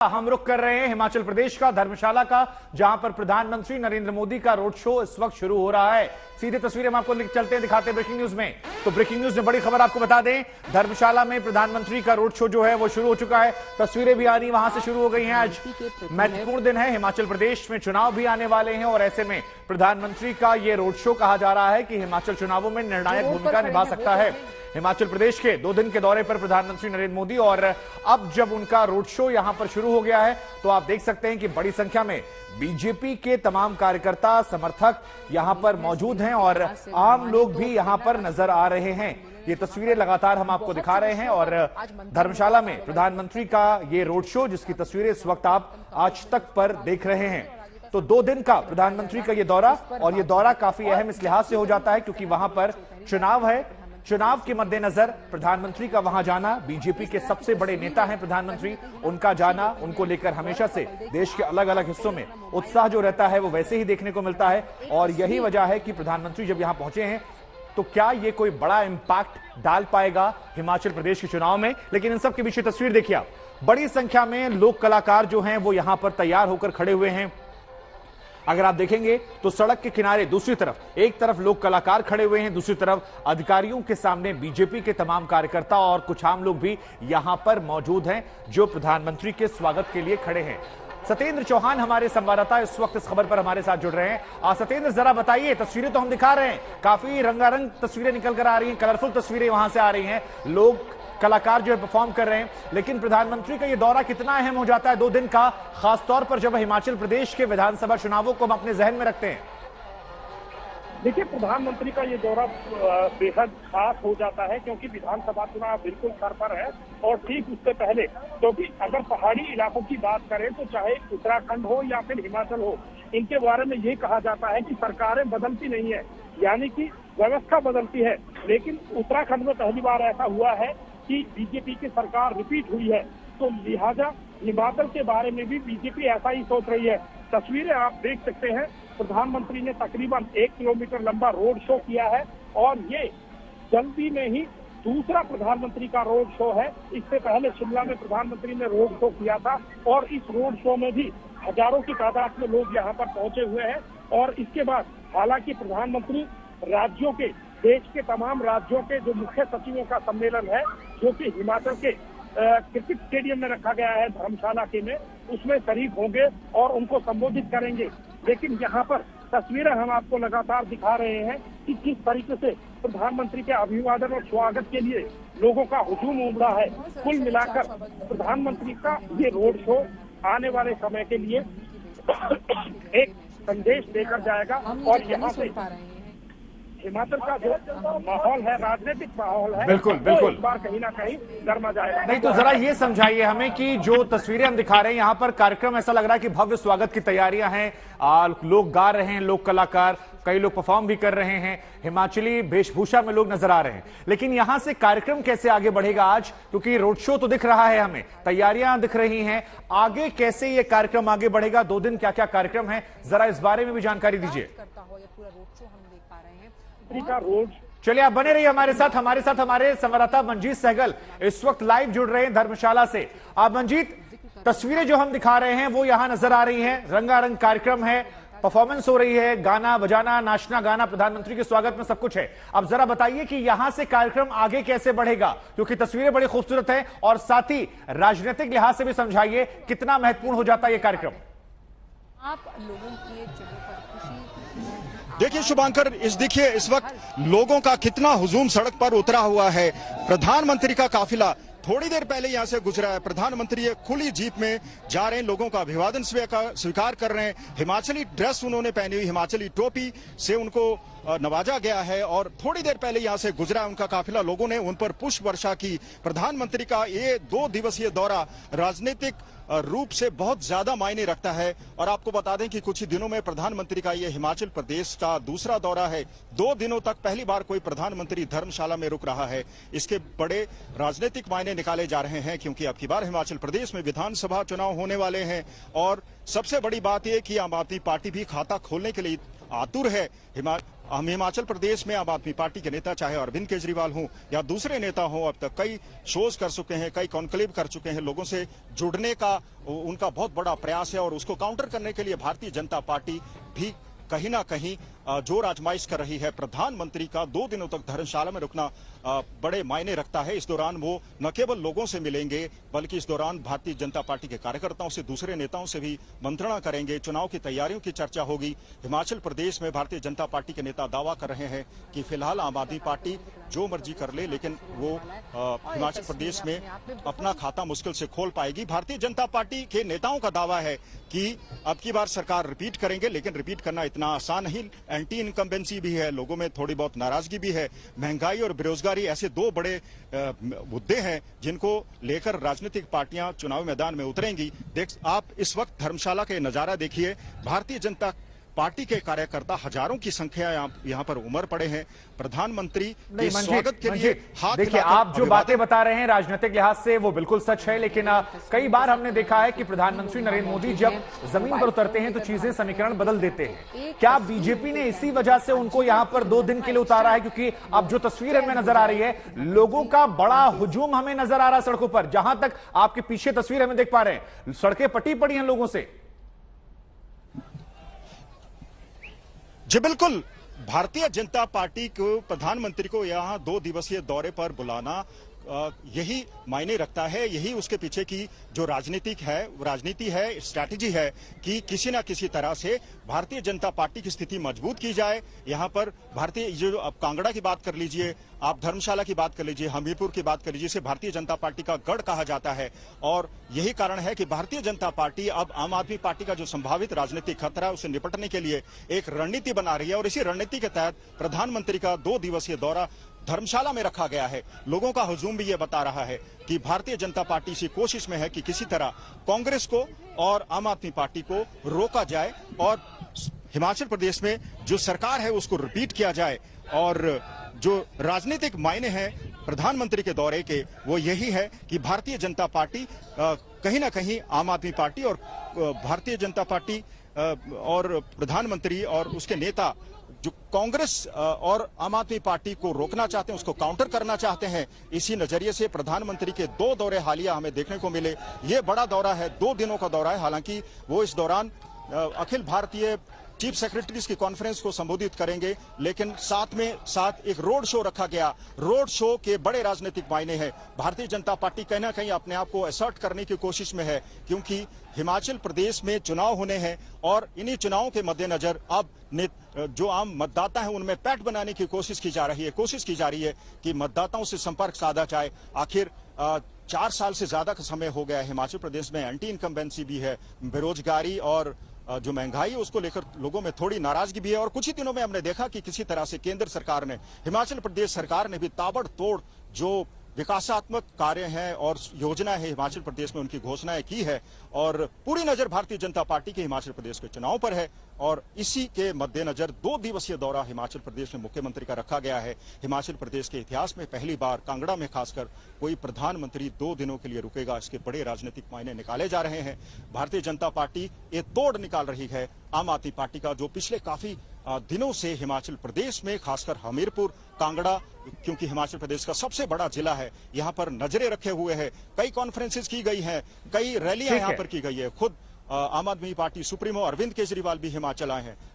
हम रुख कर रहे हैं हिमाचल प्रदेश का धर्मशाला का, जहां पर प्रधानमंत्री नरेंद्र मोदी का रोड शो इस वक्त शुरू हो रहा है। सीधे तस्वीरें हम आपको चलते हैं, दिखाते हैं ब्रेकिंग न्यूज में। तो ब्रेकिंग न्यूज में बड़ी खबर आपको बता दें, धर्मशाला में प्रधानमंत्री का रोड शो जो है वो शुरू हो चुका है। तस्वीरें भी आनी वहां से शुरू हो गई हैं। आज महत्वपूर्ण दिन है, हिमाचल प्रदेश में चुनाव भी आने वाले हैं और ऐसे में प्रधानमंत्री का यह रोड शो कहा जा रहा है कि हिमाचल चुनावों में निर्णायक भूमिका निभा सकता है। हिमाचल प्रदेश के 2 दिन के दौरे पर प्रधानमंत्री नरेंद्र मोदी, और अब जब उनका रोड शो यहां पर शुरू हो गया है तो आप देख सकते हैं कि बड़ी संख्या में बीजेपी के तमाम कार्यकर्ता समर्थक यहां पर मौजूद हैं और आम लोग भी यहां पर नजर आ रहे हैं। ये तस्वीरें लगातार हम आपको दिखा रहे हैं और धर्मशाला में प्रधानमंत्री का ये रोड शो, जिसकी तस्वीरें इस वक्त आप आज तक पर देख रहे हैं। तो 2 दिन का प्रधानमंत्री का ये दौरा, और ये दौरा काफी अहम इस लिहाज से हो जाता है क्योंकि वहां पर चुनाव है। चुनाव के मद्देनजर प्रधानमंत्री का वहां जाना, बीजेपी के सबसे बड़े नेता हैं प्रधानमंत्री, उनका जाना, उनको लेकर हमेशा से देश के अलग अलग हिस्सों में उत्साह जो रहता है वो वैसे ही देखने को मिलता है। और यही वजह है कि प्रधानमंत्री जब यहां पहुंचे हैं तो क्या ये कोई बड़ा इंपैक्ट डाल पाएगा हिमाचल प्रदेश के चुनाव में। लेकिन इन सब के पीछे तस्वीर देखिए आप, बड़ी संख्या में लोक कलाकार जो हैं वो यहां पर तैयार होकर खड़े हुए हैं। अगर आप देखेंगे तो सड़क के किनारे दूसरी तरफ, एक तरफ लोक कलाकार खड़े हुए हैं, दूसरी तरफ अधिकारियों के सामने बीजेपी के तमाम कार्यकर्ता और कुछ आम लोग भी यहां पर मौजूद हैं जो प्रधानमंत्री के स्वागत के लिए खड़े हैं। सत्येंद्र चौहान हमारे संवाददाता इस वक्त इस खबर पर हमारे साथ जुड़ रहे हैं। सत्येंद्र, जरा बताइए, तस्वीरें तो हम दिखा रहे हैं, काफी रंगारंग तस्वीरें निकल कर आ रही हैं, कलरफुल तस्वीरें वहां से आ रही हैं, लोग कलाकार जो है परफॉर्म कर रहे हैं, लेकिन प्रधानमंत्री का यह दौरा कितना अहम हो जाता है 2 दिन का, खासतौर पर जब हिमाचल प्रदेश के विधानसभा चुनावों को हम अपने जहन में रखते हैं। देखिए, प्रधानमंत्री का ये दौरा बेहद खास हो जाता है क्योंकि विधानसभा चुनाव बिल्कुल सर पर है और ठीक उससे पहले, क्योंकि अगर पहाड़ी इलाकों की बात करें तो चाहे उत्तराखंड हो या फिर हिमाचल हो, इनके बारे में ये कहा जाता है कि सरकारें बदलती नहीं है, यानी कि व्यवस्था बदलती है। लेकिन उत्तराखंड में पहली बार ऐसा हुआ है कि बीजेपी की सरकार रिपीट हुई है, तो लिहाजा हिमाचल के बारे में भी बीजेपी ऐसा ही सोच रही है। तस्वीरें आप देख सकते हैं, प्रधानमंत्री ने तकरीबन 1 किलोमीटर लंबा रोड शो किया है और ये जल्दी में ही दूसरा प्रधानमंत्री का रोड शो है। इससे पहले शिमला में प्रधानमंत्री ने रोड शो किया था और इस रोड शो में भी हजारों की तादाद में लोग यहाँ पर पहुंचे हुए हैं। और इसके बाद हालांकि प्रधानमंत्री राज्यों के, देश के तमाम राज्यों के जो मुख्य सचिवों का सम्मेलन है जो कि हिमाचल के क्रिकेट स्टेडियम में रखा गया है धर्मशाला के में, उसमें शरीक होंगे और उनको संबोधित करेंगे। लेकिन यहाँ पर तस्वीरें हम आपको लगातार दिखा रहे हैं कि किस तरीके से प्रधानमंत्री के अभिवादन और स्वागत के लिए लोगों का हुजूम उमड़ा है। कुल मिलाकर प्रधानमंत्री का ये रोड शो आने वाले समय के लिए एक संदेश देकर जाएगा और यहाँ से हिमाचल का जो माहौल है, राजनीतिक माहौल है, बिल्कुल बिल्कुल, इस बार कहीं ना कहीं गर्मा जाएगा। नहीं तो जरा ये समझाइए हमें कि जो तस्वीरें हम दिखा रहे हैं यहाँ पर कार्यक्रम, ऐसा लग रहा है कि भव्य स्वागत की तैयारियां हैं, लोग गा रहे हैं, लोक कलाकार, कई लोग परफॉर्म भी कर रहे हैं, हिमाचली वेशभूषा में लोग नजर आ रहे हैं। लेकिन यहां से कार्यक्रम कैसे आगे बढ़ेगा आज, क्योंकि रोड शो तो दिख रहा है, हमें तैयारियां दिख रही हैं, आगे कैसे ये कार्यक्रम आगे बढ़ेगा, 2 दिन क्या क्या कार्यक्रम है, जरा इस बारे में भी जानकारी दीजिए। चलिए आप बने रहिए हमारे साथ हमारे संवाददाता मंजीत सहगल इस वक्त लाइव जुड़ रहे हैं धर्मशाला से। आप मंजीत, तस्वीरें जो हम दिखा रहे हैं वो यहां नजर आ रही हैं, रंगारंग कार्यक्रम है, परफॉर्मेंस हो रही है, गाना बजाना, नाचना गाना, प्रधानमंत्री के स्वागत में सब कुछ है। अब जरा बताइए कि यहां से कार्यक्रम आगे कैसे बढ़ेगा, क्योंकि तस्वीरें बड़ी खूबसूरत हैं, और साथ ही राजनीतिक लिहाज से भी समझाइए कितना महत्वपूर्ण हो जाता है यह कार्यक्रम। आप लोगों की जगह पर खुशी देखिए शुभांकर, देखिए इस वक्त लोगों का कितना हुजूम सड़क पर उतरा हुआ है। प्रधानमंत्री का काफिला थोड़ी देर पहले यहां से गुजरा है। प्रधानमंत्री एक खुली जीप में जा रहे हैं, लोगों का अभिवादन स्वीकार कर रहे हैं। हिमाचली ड्रेस उन्होंने पहनी हुई, हिमाचली टोपी से उनको नवाजा गया है और थोड़ी देर पहले यहां से गुजरा उनका काफिला। लोगों ने उन पर पुष्प वर्षा की। प्रधानमंत्री का ये 2 दिवसीय दौरा राजनीतिक रूप से बहुत ज्यादा मायने रखता है और आपको बता दें कि कुछ ही दिनों में प्रधानमंत्री का ये हिमाचल प्रदेश का दूसरा दौरा है। 2 दिनों तक पहली बार कोई प्रधानमंत्री धर्मशाला में रुक रहा है। इसके बड़े राजनीतिक मायने निकाले जा रहे हैं क्योंकि अब की बार हिमाचल प्रदेश में विधानसभा चुनाव होने वाले हैं और सबसे बड़ी बात यह कि आम आदमी पार्टी भी खाता खोलने के लिए आतुर है। हम हिमाचल प्रदेश में आम आदमी पार्टी के नेता चाहे अरविंद केजरीवाल हों या दूसरे नेता हों, अब तक कई शोज कर चुके हैं, कई कॉन्क्लेव कर चुके हैं, लोगों से जुड़ने का उनका बहुत बड़ा प्रयास है और उसको काउंटर करने के लिए भारतीय जनता पार्टी भी कहीं ना कहीं जोर आजमाइश कर रही है। प्रधानमंत्री का 2 दिनों तक धर्मशाला में रुकना बड़े मायने रखता है। इस दौरान वो न केवल लोगों से मिलेंगे बल्कि इस दौरान भारतीय जनता पार्टी के कार्यकर्ताओं से, दूसरे नेताओं से भी मंत्रणा करेंगे। चुनाव की तैयारियों की चर्चा होगी। हिमाचल प्रदेश में भारतीय जनता पार्टी के नेता दावा कर रहे हैं कि फिलहाल आम आदमी पार्टी जो मर्जी कर ले, लेकिन वो हिमाचल प्रदेश में अपना खाता मुश्किल से खोल पाएगी। भारतीय जनता पार्टी के नेताओं का दावा है कि अब की बार सरकार रिपीट करेंगे, लेकिन रिपीट करना इतना आसान नहीं। एंटी इनकम्बेंसी भी है, लोगों में थोड़ी बहुत नाराजगी भी है। महंगाई और बेरोजगारी ऐसे 2 बड़े मुद्दे हैं जिनको लेकर राजनीतिक पार्टियां चुनावी मैदान में उतरेंगी। आप इस वक्त धर्मशाला के नजारा देखिए। भारतीय जनता पार्टी के कार्यकर्ता हजारों की संख्या यहाँ पर उमड़ पड़े हैं। प्रधानमंत्री के स्वागत के लिए हाथ देखिए, आप जो बातें बता रहे हैं राजनीतिक लिहाज से वो बिल्कुल सच है, लेकिन कई बार हमने देखा है कि प्रधानमंत्री नरेंद्र मोदी जब जमीन पर उतरते हैं तो चीजें समीकरण बदल देते हैं। क्या बीजेपी ने इसी वजह से उनको यहां पर 2 दिन के लिए उतारा है? क्योंकि अब जो तस्वीर हमें नजर आ रही है, लोगों का बड़ा हुजूम हमें नजर आ रहा है सड़कों पर। जहां तक आपके पीछे तस्वीर हमें देख पा रहे हैं, सड़कें पटी पड़ी हैं लोगों से। जी बिल्कुल, भारतीय जनता पार्टी को प्रधानमंत्री को यहां 2 दिवसीय दौरे पर बुलाना यही मायने रखता है। यही उसके पीछे की जो राजनीति है, स्ट्रैटेजी है कि किसी ना किसी तरह से भारतीय जनता पार्टी की स्थिति मजबूत की जाए। यहां पर भारतीय जो अब कांगड़ा की बात कर लीजिए, आप धर्मशाला की बात कर लीजिए, हमीरपुर की बात कर लीजिए, इसे भारतीय जनता पार्टी का गढ़ कहा जाता है। और यही कारण है कि भारतीय जनता पार्टी अब आम आदमी पार्टी का जो संभावित राजनीतिक खतरा है उसे निपटने के लिए एक रणनीति बना रही है। और इसी रणनीति के तहत प्रधानमंत्री का 2 दिवसीय दौरा धर्मशाला में रखा गया है। लोगों का हुजूम भी ये बता रहा है कि भारतीय जनता पार्टी इसी कोशिश में है कि किसी तरह कांग्रेस को और आम आदमी पार्टी को रोका जाए और हिमाचल प्रदेश में जो सरकार है उसको रिपीट किया जाए। और जो राजनीतिक मायने हैं प्रधानमंत्री के दौरे के, वो यही है कि भारतीय जनता पार्टी कहीं ना कहीं आम आदमी पार्टी और भारतीय जनता पार्टी और प्रधानमंत्री और उसके नेता जो कांग्रेस और आम आदमी पार्टी को रोकना चाहते हैं, उसको काउंटर करना चाहते हैं। इसी नजरिए से प्रधानमंत्री के 2 दौरे हालिया हमें देखने को मिले। ये बड़ा दौरा है, 2 दिनों का दौरा है। हालांकि वो इस दौरान अखिल भारतीय चीफ सेक्रेटरीज की कॉन्फ्रेंस को संबोधित करेंगे, लेकिन साथ एक रोड शो रखा गया। रोड शो के बड़े राजनीतिक मायने हैं। भारतीय जनता पार्टी कहीं ना कहीं अपने आप को असर्ट करने की कोशिश में है, क्योंकि हिमाचल प्रदेश में चुनाव होने हैं और इन्हीं चुनावों के मद्देनजर अब जो आम मतदाता हैं उनमें पैठ बनाने की कोशिश की जा रही है कि मतदाताओं से संपर्क साधा जाए। आखिर 4 साल से ज्यादा का समय हो गया है। हिमाचल प्रदेश में एंटी इनकम्बेंसी भी है, बेरोजगारी और जो महंगाई है उसको लेकर लोगों में थोड़ी नाराजगी भी है। और कुछ ही दिनों में हमने देखा कि किसी तरह से केंद्र सरकार ने, हिमाचल प्रदेश सरकार ने भी ताबड़तोड़ जो विकासात्मक कार्य हैं और योजना है हिमाचल प्रदेश में, उनकी घोषणाएं की है। और पूरी नजर भारतीय जनता पार्टी के हिमाचल प्रदेश के चुनाव पर है। और इसी के मद्देनजर 2 दिवसीय दौरा हिमाचल प्रदेश में मुख्यमंत्री का रखा गया है। हिमाचल प्रदेश के इतिहास में पहली बार कांगड़ा में खासकर कोई प्रधानमंत्री 2 दिनों के लिए रुकेगा। इसके बड़े राजनीतिक मायने निकाले जा रहे हैं। भारतीय जनता पार्टी ये तोड़ निकाल रही है आम आदमी पार्टी का, जो पिछले काफी दिनों से हिमाचल प्रदेश में खासकर हमीरपुर, कांगड़ा, क्योंकि हिमाचल प्रदेश का सबसे बड़ा जिला है, यहाँ पर नजरें रखे हुए है। कई कॉन्फ्रेंसेस की गई हैं, कई रैलियां यहाँ पर की गई है। खुद आम आदमी पार्टी सुप्रीमो अरविंद केजरीवाल भी हिमाचल आए हैं।